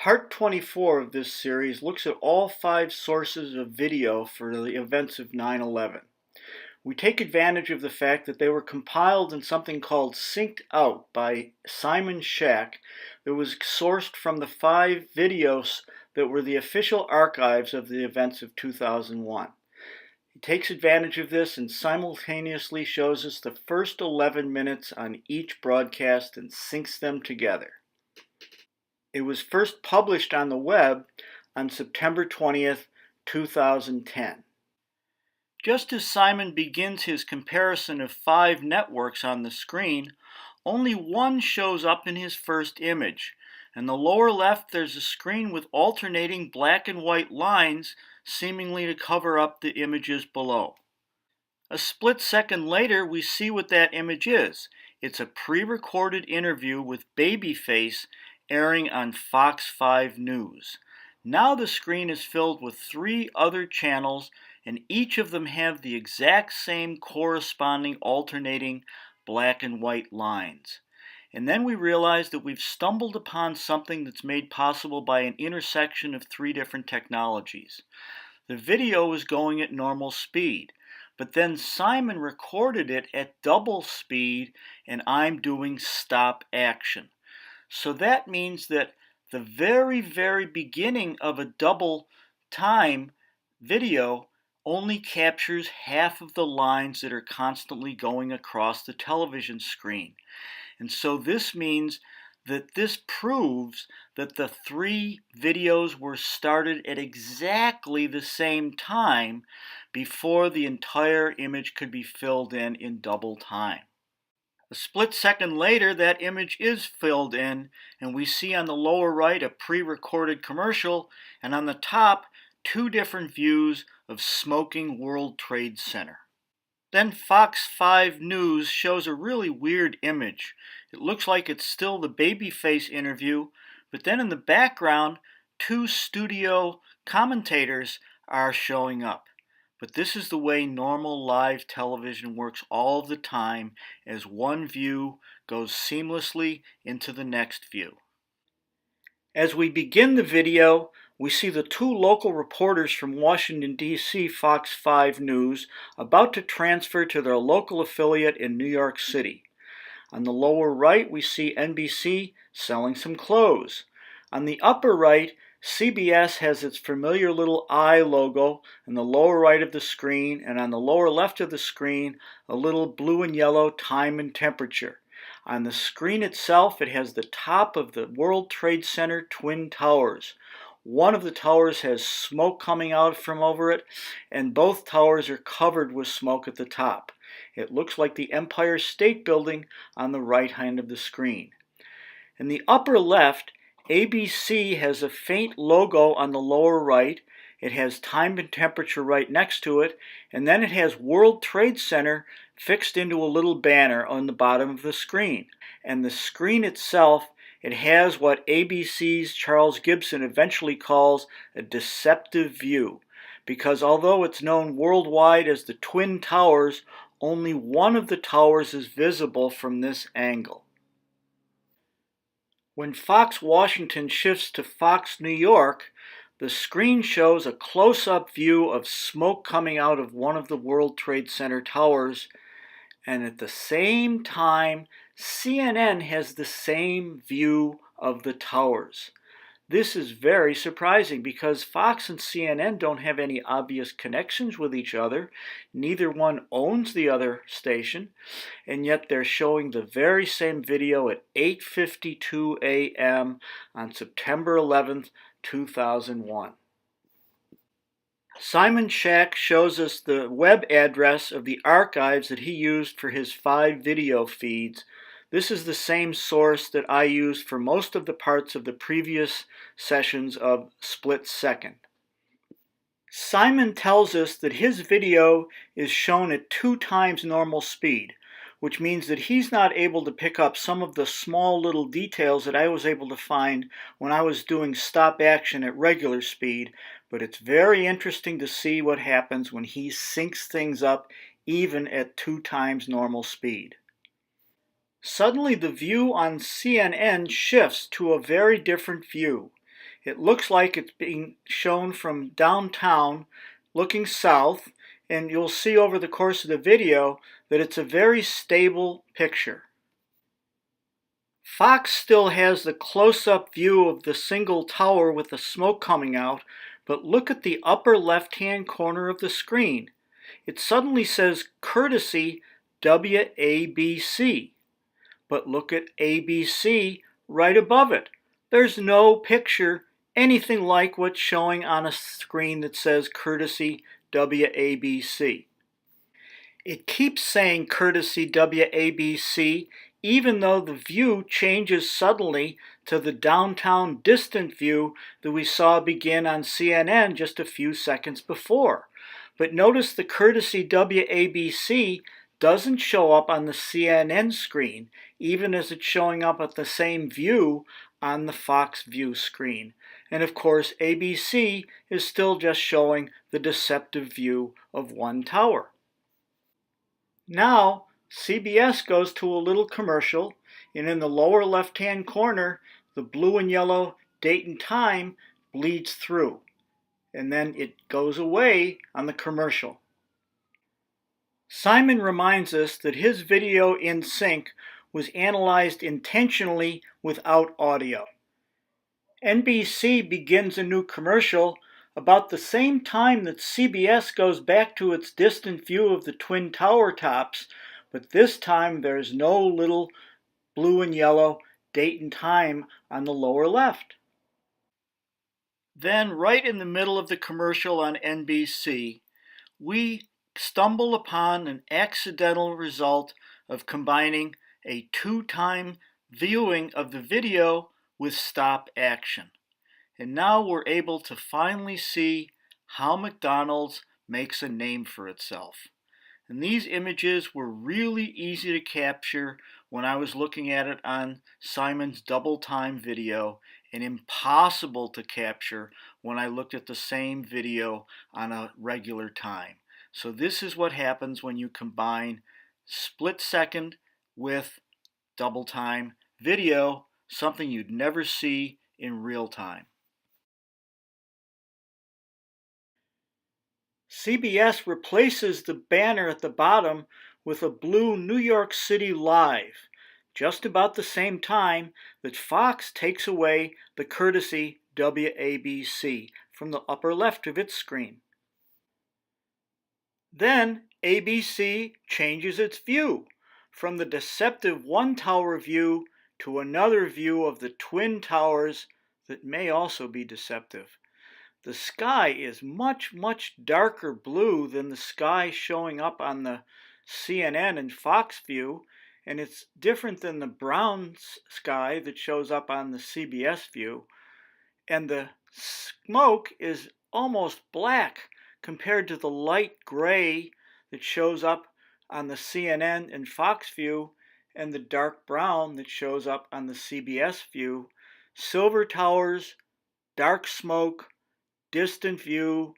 Part 24 of this series looks at all 5 sources of video for the events of 9/11. We take advantage of the fact that they were compiled in something called Synced Out by Simon Shack that was sourced from the 5 videos that were the official archives of the events of 2001. He takes advantage of this and simultaneously shows us the first 11 minutes on each broadcast and syncs them together. It was first published on the web on September 20th, 2010. Just as Simon begins his comparison of 5 networks on the screen, only one shows up in his first image. In the lower left, there's a screen with alternating black and white lines, seemingly to cover up the images below. A split second later, we see what that image is. It's a pre-recorded interview with Babyface airing on Fox 5 News. Now the screen is filled with 3 other channels, and each of them have the exact same corresponding alternating black and white lines. And then we realize that we've stumbled upon something that's made possible by an intersection of 3 different technologies. The video is going at normal speed, but then Simon recorded it at double speed, and I'm doing stop action. So that means that the very beginning of a double time video only captures half of the lines that are constantly going across the television screen. And so this means that this proves that the 3 videos were started at exactly the same time before the entire image could be filled in double time. A split second later, that image is filled in, and we see on the lower right a pre-recorded commercial, and on the top 2 different views of smoking World Trade Center. Then Fox 5 News shows a really weird image. It looks like it's still the Babyface interview, but then in the background, 2 studio commentators are showing up. But this is the way normal live television works all the time, as one view goes seamlessly into the next view. As we begin the video, we see the 2 local reporters from Washington, D.C. Fox 5 News about to transfer to their local affiliate in New York City. On the lower right, we see NBC selling some clothes. On the upper right, CBS has its familiar little eye logo in the lower right of the screen, and on the lower left of the screen, a little blue and yellow time and temperature. On the screen itself, it has the top of the World Trade Center Twin Towers. One of the towers has smoke coming out from over it, and both towers are covered with smoke at the top. It looks like the Empire State Building on the right hand of the screen. In the upper left, ABC has a faint logo on the lower right. It has time and temperature right next to it, and then it has World Trade Center fixed into a little banner on the bottom of the screen. And the screen itself, it has what ABC's Charles Gibson eventually calls a deceptive view, because although it's known worldwide as the Twin Towers, only one of the towers is visible from this angle. When Fox Washington shifts to Fox New York, the screen shows a close-up view of smoke coming out of one of the World Trade Center towers, and at the same time, CNN has the same view of the towers. This is very surprising because Fox and CNN don't have any obvious connections with each other. Neither one owns the other station, and yet they're showing the very same video at 8:52 a.m. on September 11th, 2001. Simon Shack shows us the web address of the archives that he used for his 5 video feeds. This is the same source that I used for most of the parts of the previous sessions of Split Second. Simon tells us that his video is shown at 2 times normal speed, which means that he's not able to pick up some of the small little details that I was able to find when I was doing stop action at regular speed, but it's very interesting to see what happens when he syncs things up even at 2 times normal speed. Suddenly the view on CNN shifts to a very different view. It looks like it's being shown from downtown looking south, and you'll see over the course of the video that it's a very stable picture. Fox still has the close-up view of the single tower with the smoke coming out, but look at the upper left-hand corner of the screen. It suddenly says courtesy WABC, but look at ABC right above it. There's no picture anything like what's showing on a screen that says courtesy WABC. It keeps saying courtesy WABC even though the view changes suddenly to the downtown distant view that we saw begin on CNN just a few seconds before. But notice the courtesy WABC doesn't show up on the CNN screen, even as it's showing up at the same view on the Fox view screen. And of course, ABC is still just showing the deceptive view of one tower. Now, CBS goes to a little commercial, and in the lower left-hand corner, the blue and yellow date and time bleeds through, and then it goes away on the commercial. Simon reminds us that his video In Synch was analyzed intentionally without audio. NBC begins a new commercial about the same time that CBS goes back to its distant view of the Twin Tower tops, but this time there's no little blue and yellow date and time on the lower left. Then, right in the middle of the commercial on NBC, we stumble upon an accidental result of combining a two-time viewing of the video with stop action. And now we're able to finally see how McDonald's makes a name for itself. And these images were really easy to capture when I was looking at it on Simon's double time video, and impossible to capture when I looked at the same video on a regular time. So this is what happens when you combine split second with double time video, something you'd never see in real time. CBS replaces the banner at the bottom with a blue New York City Live, just about the same time that Fox takes away the courtesy WABC from the upper left of its screen. Then ABC changes its view from the deceptive one tower view to another view of the twin towers that may also be deceptive. The sky is much, much darker blue than the sky showing up on the CNN and Fox view, and it's different than the brown sky that shows up on the CBS view. And the smoke is almost black compared to the light gray that shows up on the CNN and Fox view, and the dark brown that shows up on the CBS view. Silver towers, dark smoke, distant view.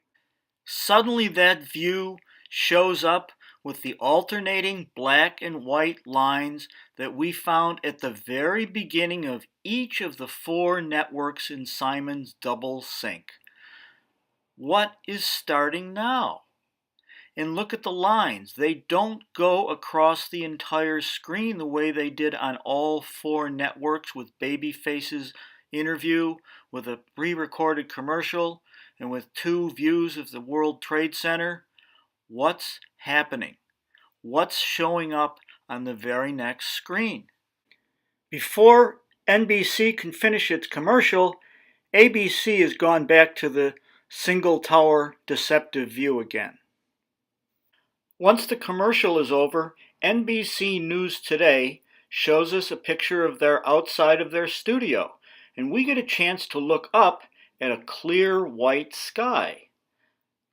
Suddenly that view shows up with the alternating black and white lines that we found at the very beginning of each of the four networks in Simon's double sync. What is starting now? And look at the lines. They don't go across the entire screen the way they did on all four networks with Babyface's interview, with a pre-recorded commercial, and with two views of the World Trade Center. What's happening? What's showing up on the very next screen? Before NBC can finish its commercial, ABC has gone back to the single tower deceptive view again. Once the commercial is over, NBC News Today shows us a picture of their outside of their studio, and we get a chance to look up at a clear white sky.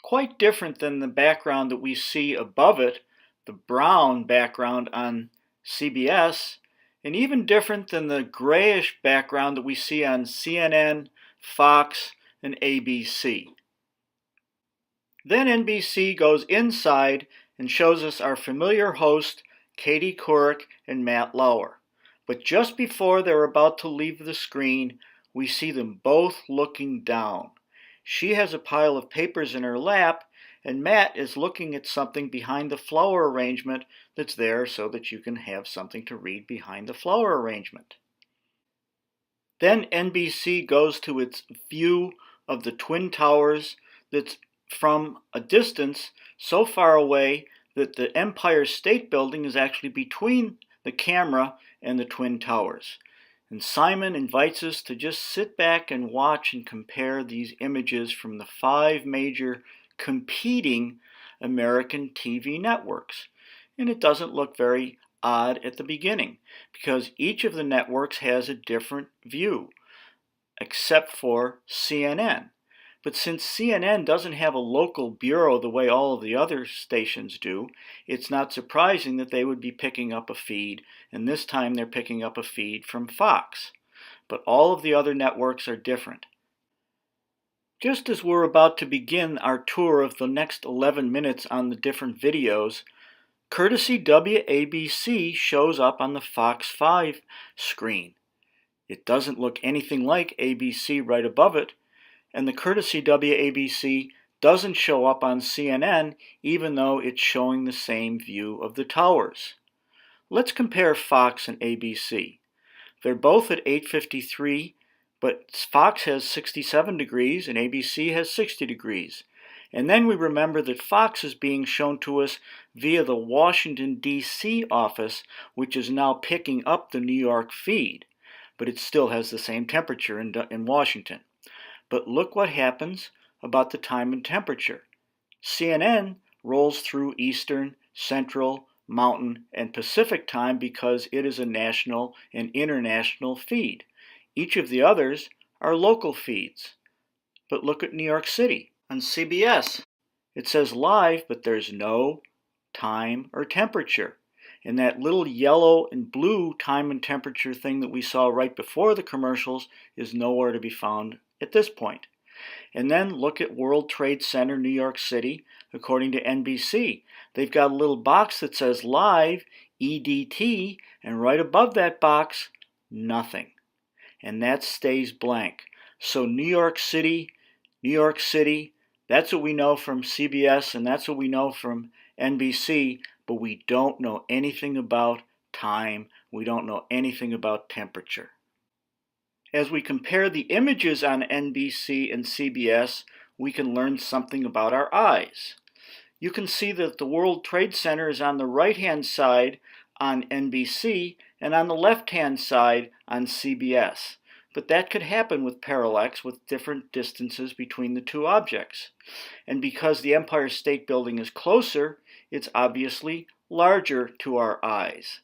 Quite different than the background that we see above it, the brown background on CBS, and even different than the grayish background that we see on CNN, Fox, and ABC. Then NBC goes inside and shows us our familiar host, Katie Couric and Matt Lauer. But just before they're about to leave the screen, we see them both looking down. She has a pile of papers in her lap, and Matt is looking at something behind the flower arrangement that's there so that you can have something to read behind the flower arrangement. Then NBC goes to its view of the Twin Towers that's from a distance so far away that the Empire State Building is actually between the camera and the Twin Towers. And Simon invites us to just sit back and watch and compare these images from the 5 major competing American TV networks. And it doesn't look very odd at the beginning because each of the networks has a different view, except for CNN. But since CNN doesn't have a local bureau the way all of the other stations do, it's not surprising that they would be picking up a feed, and this time they're picking up a feed from Fox. But all of the other networks are different. Just as we're about to begin our tour of the next 11 minutes on the different videos, courtesy WABC shows up on the Fox 5 screen. It doesn't look anything like ABC right above it, and the courtesy WABC doesn't show up on CNN even though it's showing the same view of the towers. Let's compare Fox and ABC. They're both at 853, but Fox has 67 degrees and ABC has 60 degrees. And then we remember that Fox is being shown to us via the Washington, D.C. office, which is now picking up the New York feed, but it still has the same temperature in Washington. But look what happens about the time and temperature. CNN rolls through Eastern, Central, Mountain, and Pacific time because it is a national and international feed. Each of the others are local feeds. But look at New York City on CBS. It says live, but there's no time or temperature. And that little yellow and blue time and temperature thing that we saw right before the commercials is nowhere to be found at this point. And then look at World Trade Center, New York City, according to NBC. They've got a little box that says live, EDT, and right above that box, nothing. And that stays blank. So New York City, that's what we know from CBS and that's what we know from NBC, but we don't know anything about time. We don't know anything about temperature. As we compare the images on NBC and CBS, we can learn something about our eyes. You can see that the World Trade Center is on the right-hand side on NBC and on the left-hand side on CBS. But that could happen with parallax with different distances between the two objects. And because the Empire State Building is closer, it's obviously larger to our eyes.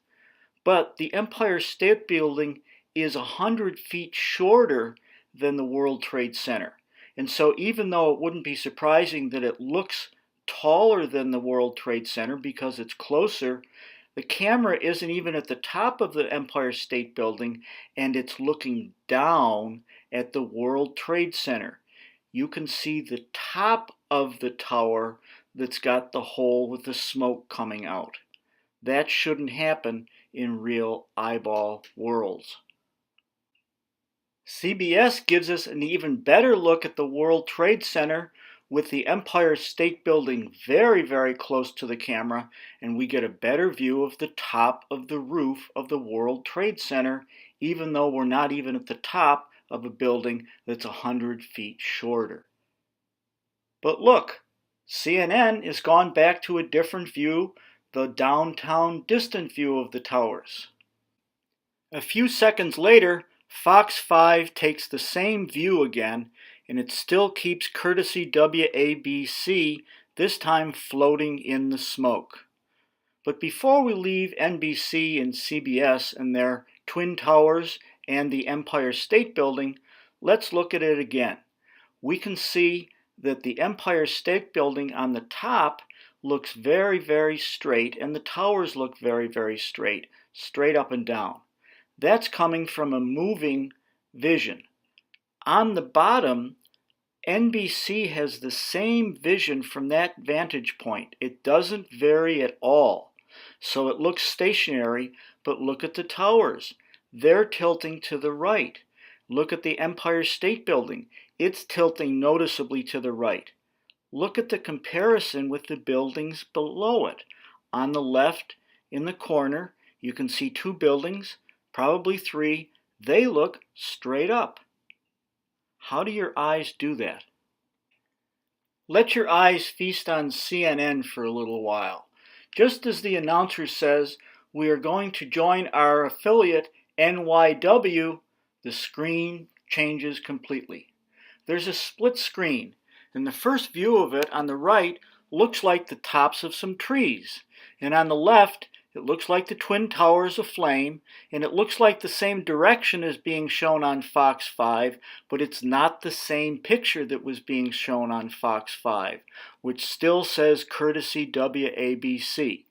But the Empire State Building is 100 feet shorter than the World Trade Center. And so even though it wouldn't be surprising that it looks taller than the World Trade Center because it's closer, the camera isn't even at the top of the Empire State Building, and it's looking down at the World Trade Center. You can see the top of the tower that's got the hole with the smoke coming out. That shouldn't happen in real eyeball worlds. CBS gives us an even better look at the World Trade Center with the Empire State Building very, very close to the camera, and we get a better view of the top of the roof of the World Trade Center, even though we're not even at the top of a building that's 100 feet shorter. But look, CNN has gone back to a different view, the downtown distant view of the towers. A few seconds later, Fox 5 takes the same view again, and it still keeps courtesy WABC, this time floating in the smoke. But before we leave NBC and CBS and their Twin Towers and the Empire State Building, let's look at it again. We can see that the Empire State Building on the top looks very, very straight, and the towers look very, very straight up and down. That's coming from a moving vision. On the bottom, NBC has the same vision from that vantage point. It doesn't vary at all. So it looks stationary, but look at the towers. They're tilting to the right. Look at the Empire State Building. It's tilting noticeably to the right. Look at the comparison with the buildings below it. On the left, in the corner, you can see two buildings, probably three. They look straight up. How do your eyes do that? Let your eyes feast on CNN for a little while. Just as the announcer says, we are going to join our affiliate NYW, the screen changes completely. There's a split screen, and the first view of it on the right looks like the tops of some trees, and on the left it looks like the Twin Towers aflame, and it looks like the same direction as being shown on Fox 5, but it's not the same picture that was being shown on Fox 5, which still says courtesy WABC.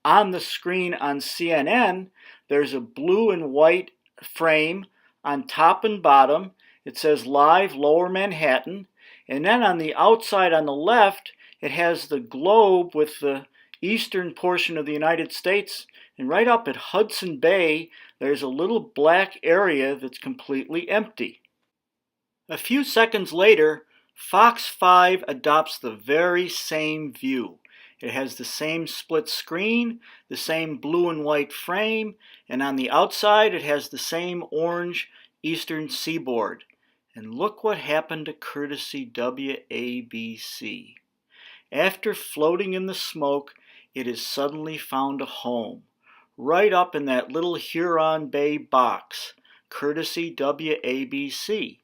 On the screen on CNN, there's a blue and white frame on top and bottom. It says Live Lower Manhattan, and then on the outside on the left, it has the globe with the eastern portion of the United States, and right up at Hudson Bay, there's a little black area that's completely empty. A few seconds later, Fox 5 adopts the very same view. It has the same split screen, the same blue and white frame, and on the outside it has the same orange eastern seaboard. And look what happened to courtesy WABC. After floating in the smoke, it has suddenly found a home, right up in that little Huron Bay box, courtesy WABC.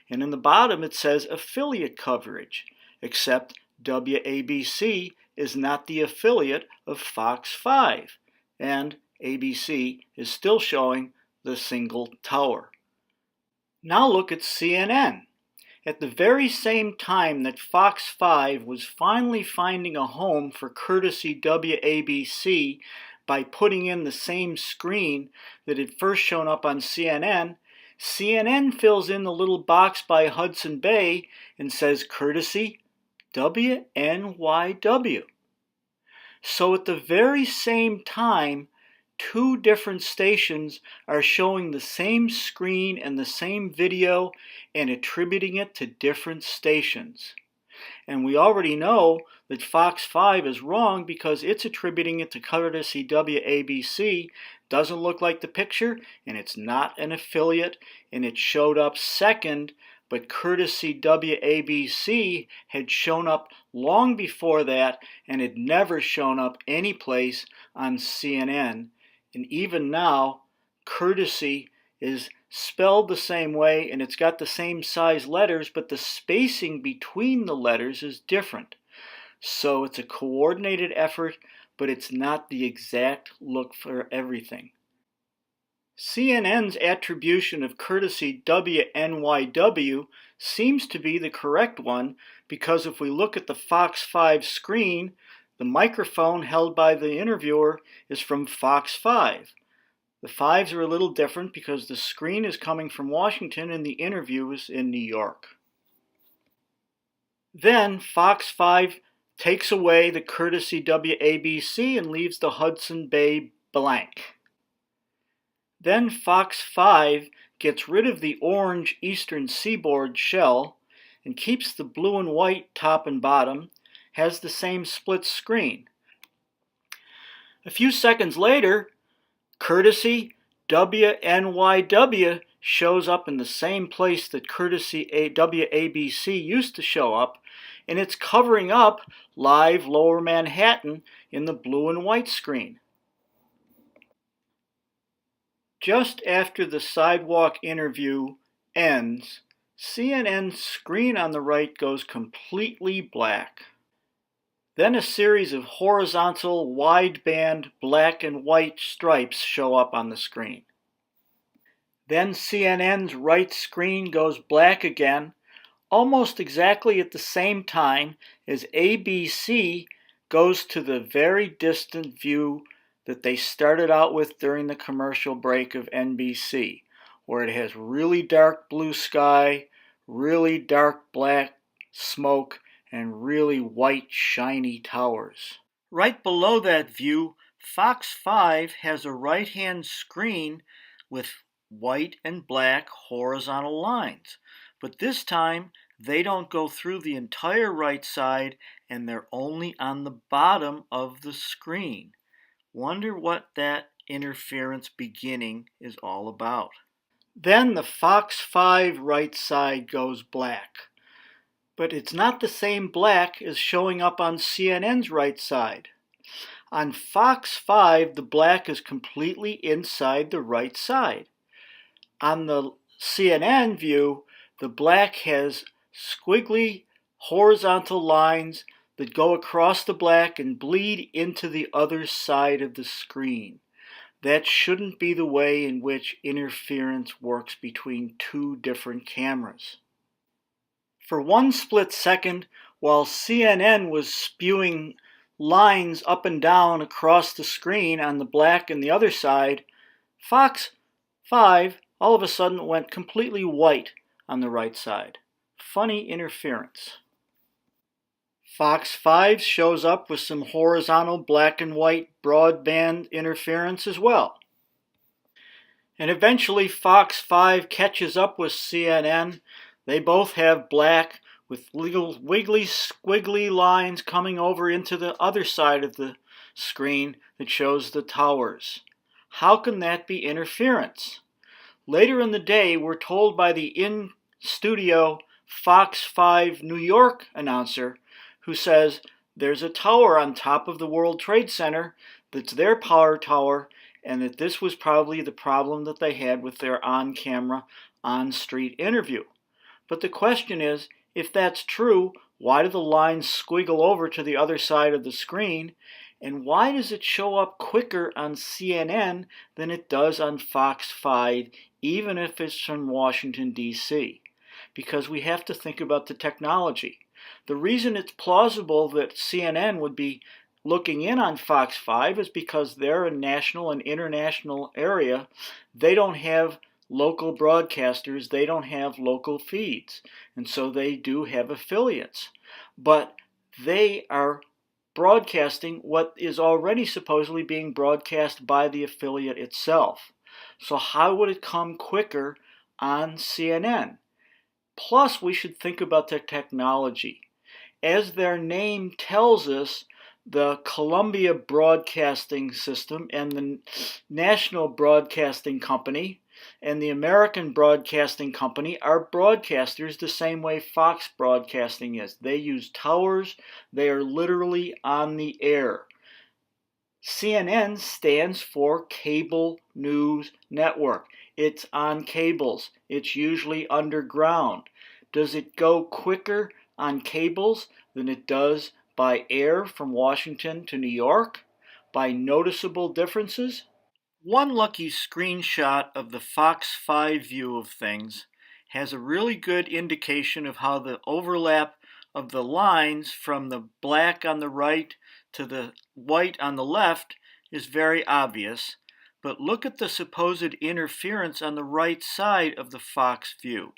And in the bottom it says affiliate coverage, except WABC is not the affiliate of Fox 5, and ABC is still showing the single tower. Now look at CNN. At the very same time that Fox 5 was finally finding a home for courtesy WABC by putting in the same screen that had first shown up on CNN, CNN fills in the little box by Hudson Bay and says courtesy WNYW. So at the very same time, two different stations are showing the same screen and the same video and attributing it to different stations. And we already know that Fox 5 is wrong because it's attributing it to courtesy WABC. Doesn't look like the picture, and it's not an affiliate, and it showed up second, but courtesy WABC had shown up long before that and had never shown up anyplace on CNN. And even now, courtesy is spelled the same way and it's got the same size letters, but the spacing between the letters is different. So it's a coordinated effort, but it's not the exact look for everything. CNN's attribution of courtesy WNYW seems to be the correct one because if we look at the Fox 5 screen, the microphone held by the interviewer is from Fox 5. The 5s are a little different because the screen is coming from Washington and the interview is in New York. Then Fox 5 takes away the courtesy WABC and leaves the Hudson Bay blank. Then Fox 5 gets rid of the orange eastern seaboard shell and keeps the blue and white top and bottom, has the same split screen. A few seconds later, courtesy WNYW shows up in the same place that courtesy WABC used to show up, and it's covering up Live Lower Manhattan in the blue and white screen. Just after the sidewalk interview ends, CNN's screen on the right goes completely black. Then a series of horizontal, wideband black and white stripes show up on the screen. Then CNN's right screen goes black again, almost exactly at the same time as ABC goes to the very distant view that they started out with during the commercial break of NBC, where it has really dark blue sky, really dark black smoke, and really white shiny towers. Right below that view, Fox 5 has a right-hand screen with white and black horizontal lines. But this time, they don't go through the entire right side and they're only on the bottom of the screen. Wonder what that interference beginning is all about. Then the Fox 5 right side goes black. But it's not the same black as showing up on CNN's right side. On Fox 5, the black is completely inside the right side. On the CNN view, the black has squiggly horizontal lines that go across the black and bleed into the other side of the screen. That shouldn't be the way in which interference works between two different cameras. For one split second, while CNN was spewing lines up and down across the screen on the black and the other side, Fox 5 all of a sudden went completely white on the right side. Funny interference. Fox 5 shows up with some horizontal black and white broadband interference as well. And eventually Fox 5 catches up with CNN. They both have black with little wiggly, squiggly lines coming over into the other side of the screen that shows the towers. How can that be interference? Later in the day, we're told by the in-studio Fox 5 New York announcer who says there's a tower on top of the World Trade Center that's their power tower, and that this was probably the problem that they had with their on-camera, on-street interview. But the question is, if that's true, why do the lines squiggle over to the other side of the screen? And why does it show up quicker on CNN than it does on Fox 5, even if it's from Washington, D.C.? Because we have to think about the technology. The reason it's plausible that CNN would be looking in on Fox 5 is because they're a national and international area. They don't have local broadcasters, they don't have local feeds, and so they do have affiliates. But they are broadcasting what is already supposedly being broadcast by the affiliate itself. So how would it come quicker on CNN? Plus, we should think about the technology. As their name tells us, the Columbia Broadcasting System and the National Broadcasting Company and the American Broadcasting Company are broadcasters the same way Fox Broadcasting is. They use towers. They are literally on the air. CNN stands for Cable News Network. It's on cables. It's usually underground. Does it go quicker on cables than it does by air from Washington to New York? By noticeable differences? One lucky screenshot of the Fox 5 view of things has a really good indication of how the overlap of the lines from the black on the right to the white on the left is very obvious, but look at the supposed interference on the right side of the Fox view.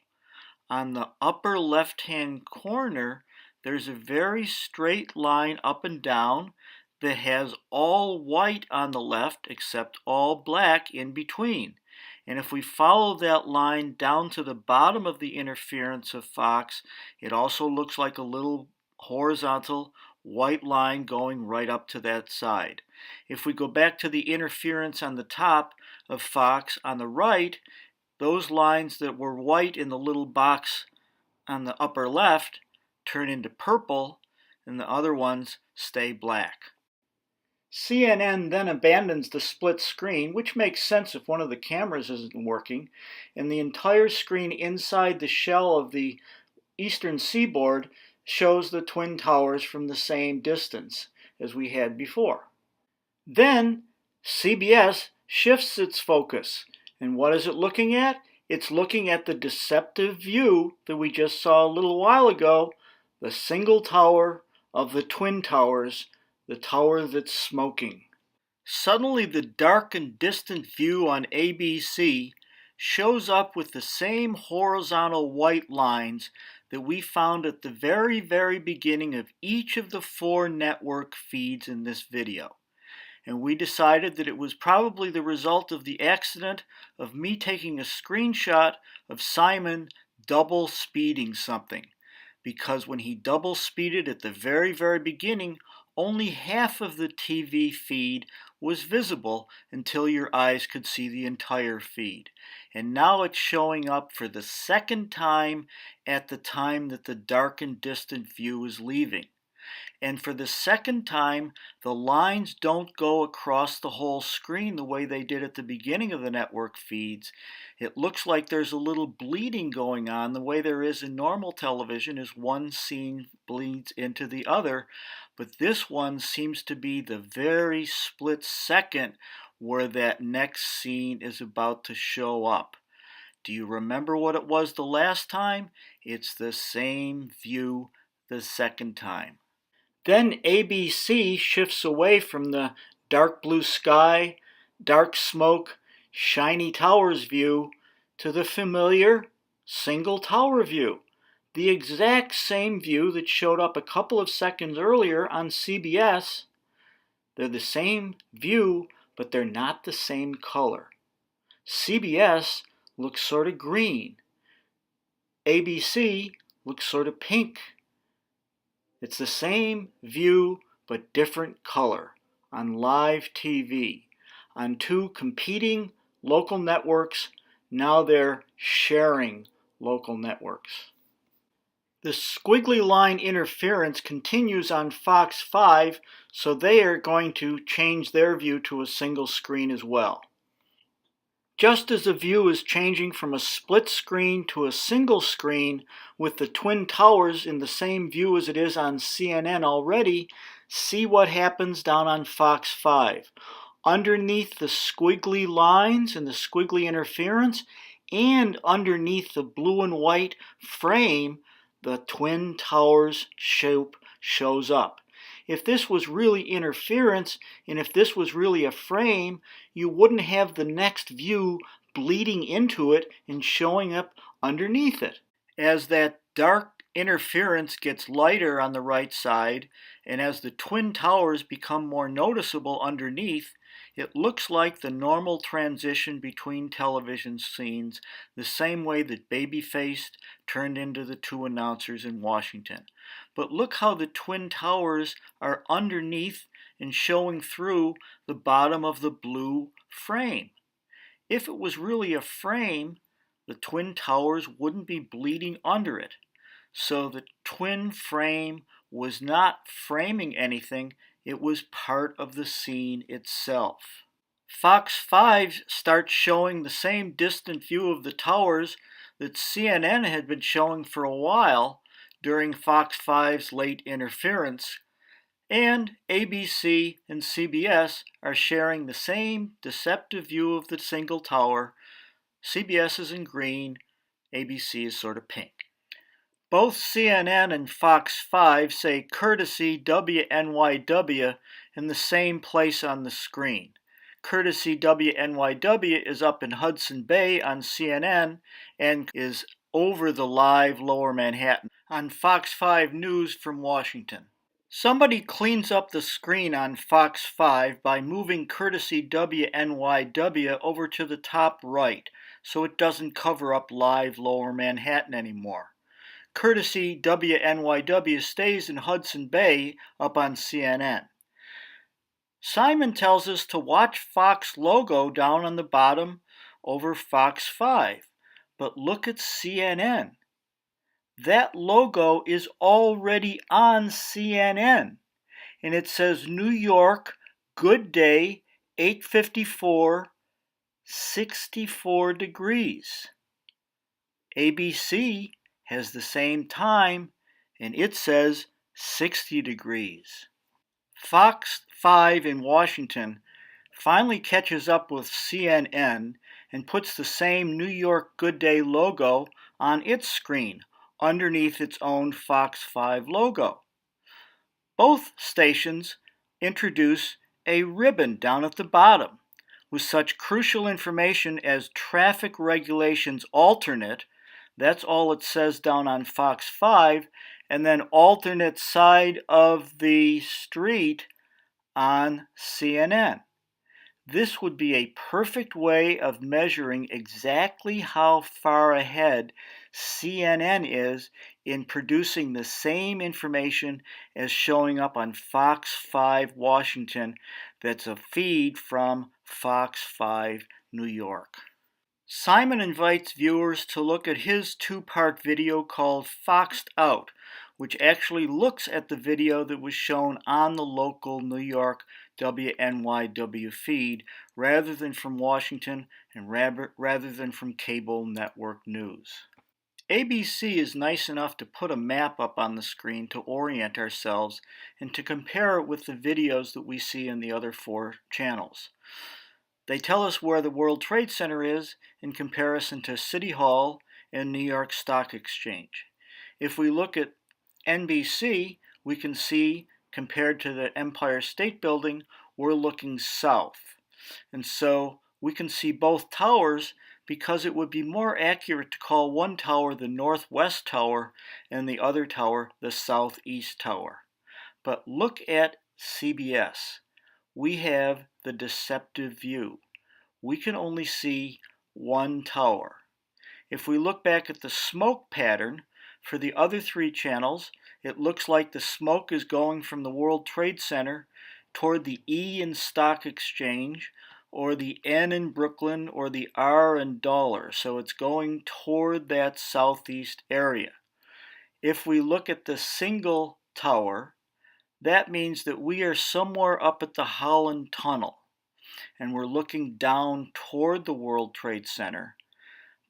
On the upper left-hand corner, there's a very straight line up and down that has all white on the left except all black in between. And if we follow that line down to the bottom of the interference of Fox, it also looks like a little horizontal white line going right up to that side. If we go back to the interference on the top of Fox on the right, those lines that were white in the little box on the upper left turn into purple, and the other ones stay black. CNN then abandons the split screen, which makes sense if one of the cameras isn't working, and the entire screen inside the shell of the eastern seaboard shows the twin towers from the same distance as we had before. Then CBS shifts its focus, and what is it looking at? It's looking at the deceptive view that we just saw a little while ago, the single tower of the twin towers, the tower that's smoking. Suddenly the dark and distant view on ABC shows up with the same horizontal white lines that we found at the very beginning of each of the 4 network feeds in this video. and we decided that it was probably the result of the accident of me taking a screenshot of Simon double speeding something. Because when he double speeded at the very, very beginning, only half of the TV feed was visible until your eyes could see the entire feed. And now it's showing up for the second time at the time that the darkened distant view is leaving. And for the second time, the lines don't go across the whole screen the way they did at the beginning of the network feeds. It looks like there's a little bleeding going on the way there is in normal television as one scene bleeds into the other. But this one seems to be the very split second where that next scene is about to show up. Do you remember what it was the last time? It's the same view the second time. Then ABC shifts away from the dark blue sky, dark smoke, shiny towers view to the familiar single tower view. The exact same view that showed up a couple of seconds earlier on CBS. They're the same view, but they're not the same color. CBS looks sort of green. ABC looks sort of pink. It's the same view but different color on live TV on two competing local networks. Now they're sharing local networks. The squiggly line interference continues on Fox 5, so they are going to change their view to a single screen as well. Just as the view is changing from a split screen to a single screen with the Twin Towers in the same view as it is on CNN already, see what happens down on Fox 5. Underneath the squiggly lines and the squiggly interference, and underneath the blue and white frame, the Twin Towers shape shows up. If this was really interference, and if this was really a frame, you wouldn't have the next view bleeding into it and showing up underneath it. As that dark interference gets lighter on the right side, and as the Twin Towers become more noticeable underneath, it looks like the normal transition between television scenes, the same way that Babyface turned into the two announcers in Washington. But look how the Twin Towers are underneath and showing through the bottom of the blue frame. If it was really a frame, the Twin Towers wouldn't be bleeding under it. So the twin frame was not framing anything, it was part of the scene itself. Fox 5 starts showing the same distant view of the towers that CNN had been showing for a while during Fox 5's late interference, and ABC and CBS are sharing the same deceptive view of the single tower. CBS is in green, ABC is sort of pink. Both CNN and Fox 5 say courtesy WNYW in the same place on the screen. Courtesy WNYW is up in Hudson Bay on CNN and is over the live Lower Manhattan on Fox 5 News from Washington. Somebody cleans up the screen on Fox 5 by moving courtesy WNYW over to the top right so it doesn't cover up live Lower Manhattan anymore. Courtesy WNYW stays in Hudson Bay up on CNN. Simon tells us to watch Fox logo down on the bottom over Fox 5. But look at CNN. That logo is already on CNN. And it says New York, good day, 8:54, 64 degrees. ABC has the same time, and it says 60 degrees. Fox 5 in Washington finally catches up with CNN and puts the same New York Good Day logo on its screen underneath its own Fox 5 logo. Both stations introduce a ribbon down at the bottom with such crucial information as traffic regulations alternate. That's all it says down on Fox 5, and then alternate side of the street on CNN. This would be a perfect way of measuring exactly how far ahead CNN is in producing the same information as showing up on Fox 5 Washington that's a feed from Fox 5 New York. Simon invites viewers to look at his two-part video called Foxed Out, which actually looks at the video that was shown on the local New York WNYW feed rather than from Washington and rather than from cable network news. ABC is nice enough to put a map up on the screen to orient ourselves and to compare it with the videos that we see in the other four channels. They tell us where the World Trade Center is in comparison to City Hall and New York Stock Exchange. If we look at NBC, we can see, compared to the Empire State Building, we're looking south. And so we can see both towers because it would be more accurate to call one tower the Northwest Tower and the other tower the Southeast Tower. But look at CBS. We have the deceptive view. We can only see one tower. If we look back at the smoke pattern for the other three channels, it looks like the smoke is going from the World Trade Center toward the E in Stock Exchange, or the N in Brooklyn, or the R in Dollar. So it's going toward that southeast area. If we look at the single tower, that means that we are somewhere up at the Holland Tunnel, and we're looking down toward the World Trade Center.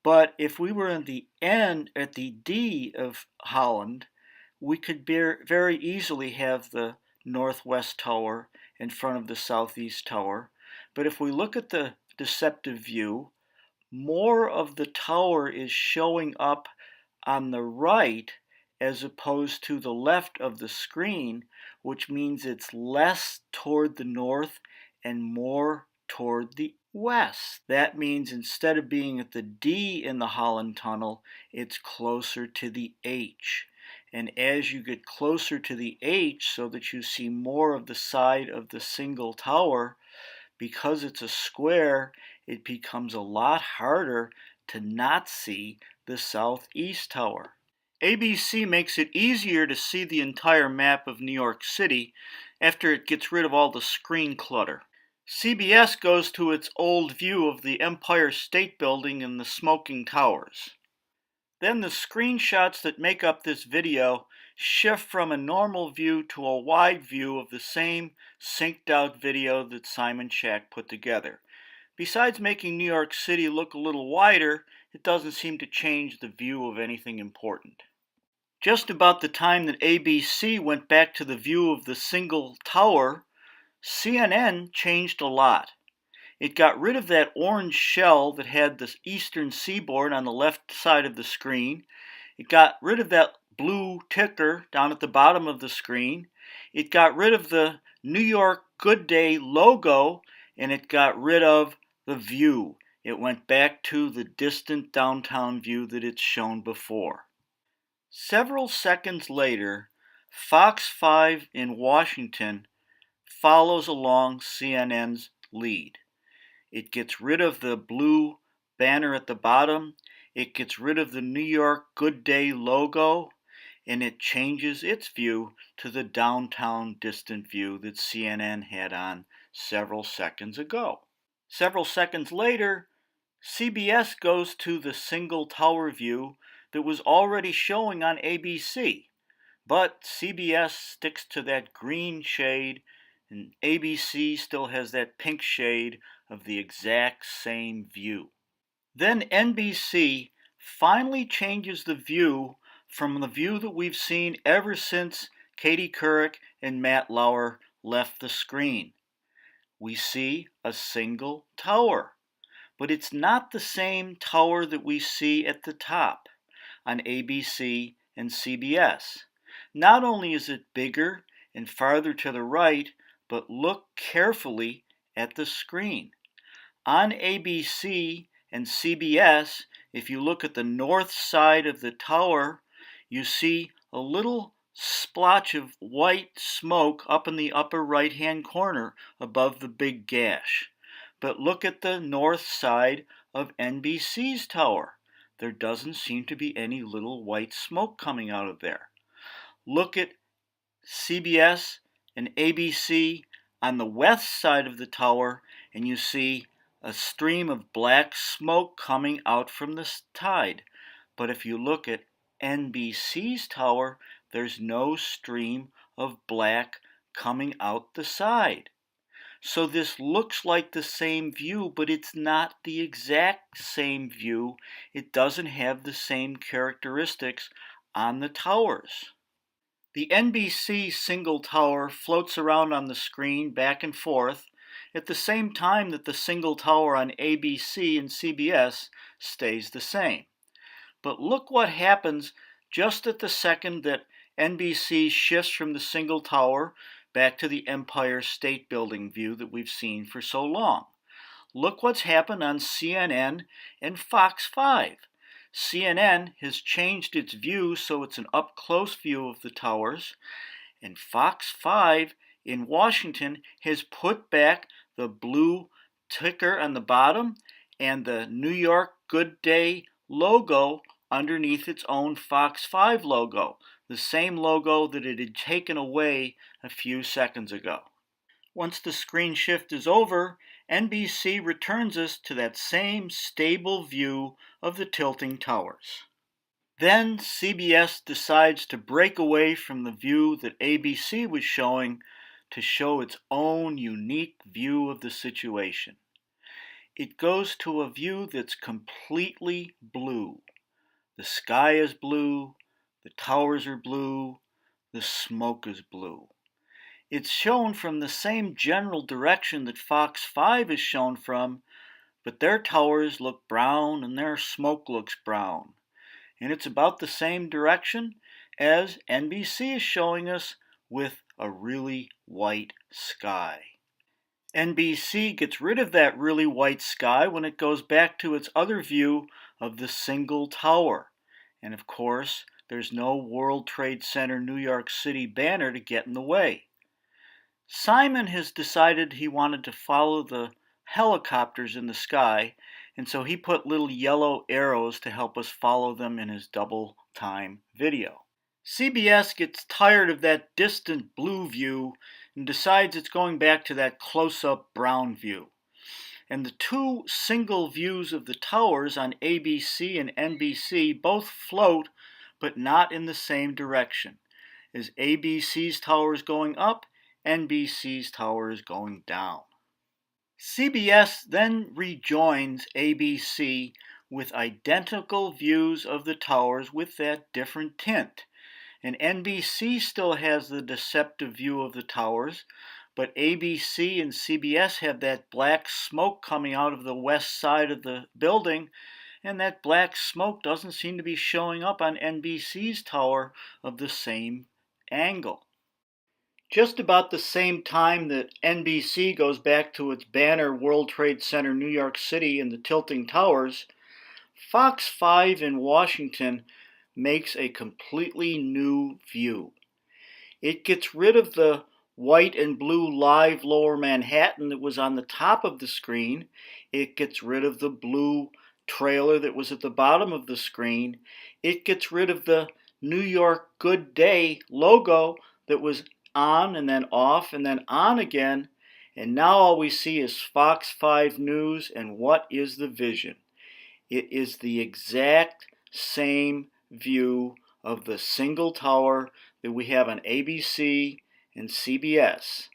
But if we were at the end, at the D of Holland, we could very easily have the Northwest Tower in front of the Southeast Tower. But if we look at the deceptive view, more of the tower is showing up on the right as opposed to the left of the screen, which means it's less toward the north and more toward the west. That means instead of being at the D in the Holland Tunnel, it's closer to the H. And as you get closer to the H so that you see more of the side of the single tower, because it's a square, it becomes a lot harder to not see the Southeast Tower. ABC makes it easier to see the entire map of New York City after it gets rid of all the screen clutter. CBS goes to its old view of the Empire State Building and the smoking towers. Then the screenshots that make up this video shift from a normal view to a wide view of the same synced out video that Simon Shack put together. Besides making New York City look a little wider, it doesn't seem to change the view of anything important. Just about the time that ABC went back to the view of the single tower, CNN changed a lot. It got rid of that orange shell that had the eastern seaboard on the left side of the screen. It got rid of that blue ticker down at the bottom of the screen. It got rid of the New York Good Day logo, and it got rid of the view. It went back to the distant downtown view that it's shown before. Several seconds later, Fox 5 in Washington follows along CNN's lead. It gets rid of the blue banner at the bottom, it gets rid of the New York Good Day logo, and it changes its view to the downtown distant view that CNN had on several seconds ago. Several seconds later, CBS goes to the single tower view that was already showing on ABC, but CBS sticks to that green shade and ABC still has that pink shade of the exact same view. Then NBC finally changes the view from the view that we've seen ever since Katie Couric and Matt Lauer left the screen. We see a single tower, but it's not the same tower that we see at the top on ABC and CBS. Not only is it bigger and farther to the right, but look carefully at the screen. On ABC and CBS, if you look at the north side of the tower, you see a little splotch of white smoke up in the upper right-hand corner above the big gash. But look at the north side of NBC's tower. There doesn't seem to be any little white smoke coming out of there. Look at CBS and ABC on the west side of the tower, and you see a stream of black smoke coming out from the tide. But if you look at NBC's tower, there's no stream of black coming out the side. So this looks like the same view, but it's not the exact same view. It doesn't have the same characteristics on the towers. The NBC single tower floats around on the screen back and forth at the same time that the single tower on ABC and CBS stays the same. But look what happens just at the second that NBC shifts from the single tower back to the Empire State Building view that we've seen for so long. Look what's happened on CNN and Fox 5. CNN has changed its view so it's an up-close view of the towers, and Fox 5 in Washington has put back the blue ticker on the bottom and the New York Good Day logo underneath its own Fox 5 logo, the same logo that it had taken away a few seconds ago. Once the screen shift is over, NBC returns us to that same stable view of the tilting towers. Then CBS decides to break away from the view that ABC was showing to show its own unique view of the situation. It goes to a view that's completely blue. The sky is blue, the towers are blue, the smoke is blue. It's shown from the same general direction that Fox 5 is shown from, but their towers look brown and their smoke looks brown. And it's about the same direction as NBC is showing us with a really white sky. NBC gets rid of that really white sky when it goes back to its other view of the single tower. And of course, there's no World Trade Center New York City banner to get in the way. Simon has decided he wanted to follow the helicopters in the sky, and so he put little yellow arrows to help us follow them in his double time video. CBS gets tired of that distant blue view and decides it's going back to that close-up brown view. And the two single views of the towers on ABC and NBC both float, but not in the same direction. As ABC's tower is going up, NBC's tower is going down. CBS then rejoins ABC with identical views of the towers with that different tint. And NBC still has the deceptive view of the towers, but ABC and CBS have that black smoke coming out of the west side of the building, and that black smoke doesn't seem to be showing up on NBC's tower of the same angle. Just about the same time that NBC goes back to its banner World Trade Center New York City and the tilting towers, Fox 5 in Washington makes a completely new view. It gets rid of the white and blue live Lower Manhattan that was on the top of the screen. It gets rid of the blue trailer that was at the bottom of the screen. It gets rid of the New York Good Day logo that was on and then off and then on again. And now all we see is Fox 5 News, and what is the vision? It is the exact same view of the single tower that we have on ABC and CBS.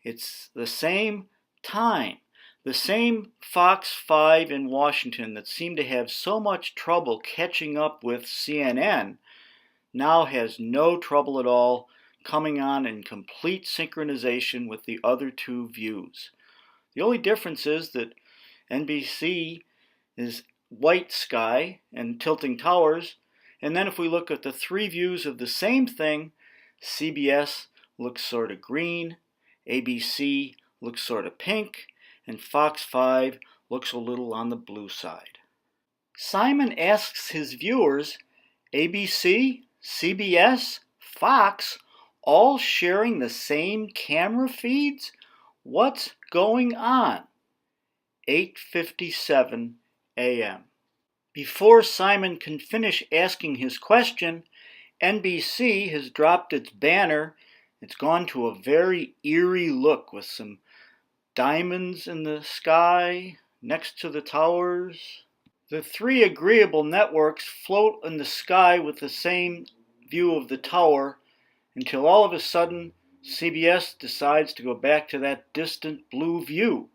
It's the same time. The same Fox 5 in Washington that seemed to have so much trouble catching up with CNN now has no trouble at all coming on in complete synchronization with the other two views. The only difference is that NBC is white sky and tilting towers, and then if we look at the three views of the same thing, CBS looks sort of green, ABC looks sort of pink, and Fox 5 looks a little on the blue side. Simon asks his viewers, ABC, CBS, Fox all sharing the same camera feeds? What's going on? 8:57 a.m. Before Simon can finish asking his question, NBC has dropped its banner. It's gone to a very eerie look with some diamonds in the sky next to the towers. The three agreeable networks float in the sky with the same view of the tower until all of a sudden CBS decides to go back to that distant blue view.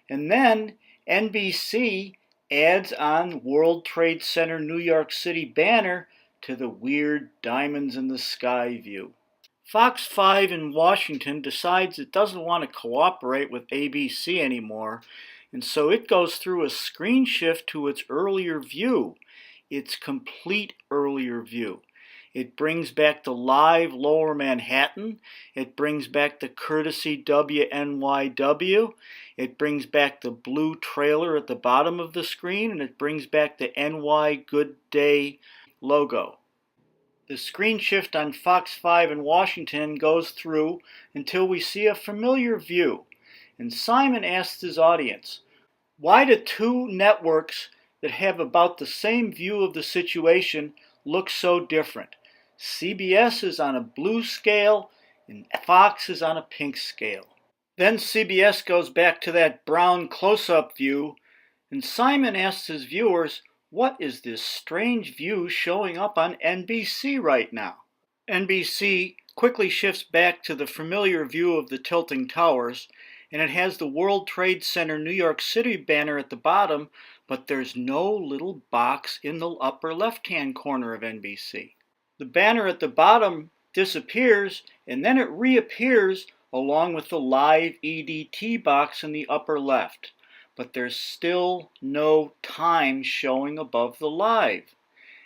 And then NBC adds on World Trade Center New York City banner to the weird diamonds in the sky view. Fox 5 in Washington decides it doesn't want to cooperate with ABC anymore, and so it goes through a screen shift to its earlier view, its complete earlier view. It brings back the live Lower Manhattan, it brings back the courtesy WNYW, it brings back the blue trailer at the bottom of the screen, and it brings back the NY Good Day logo. The screen shift on Fox 5 in Washington goes through until we see a familiar view. And Simon asks his audience, why do two networks that have about the same view of the situation look so different? CBS is on a blue scale and Fox is on a pink scale. Then CBS goes back to that brown close-up view, and Simon asks his viewers, what is this strange view showing up on NBC right now? NBC quickly shifts back to the familiar view of the tilting towers, and it has the World Trade Center New York City banner at the bottom, but there's no little box in the upper left-hand corner of NBC. The banner at the bottom disappears, and then it reappears along with the live EDT box in the upper left. But there's still no time showing above the live.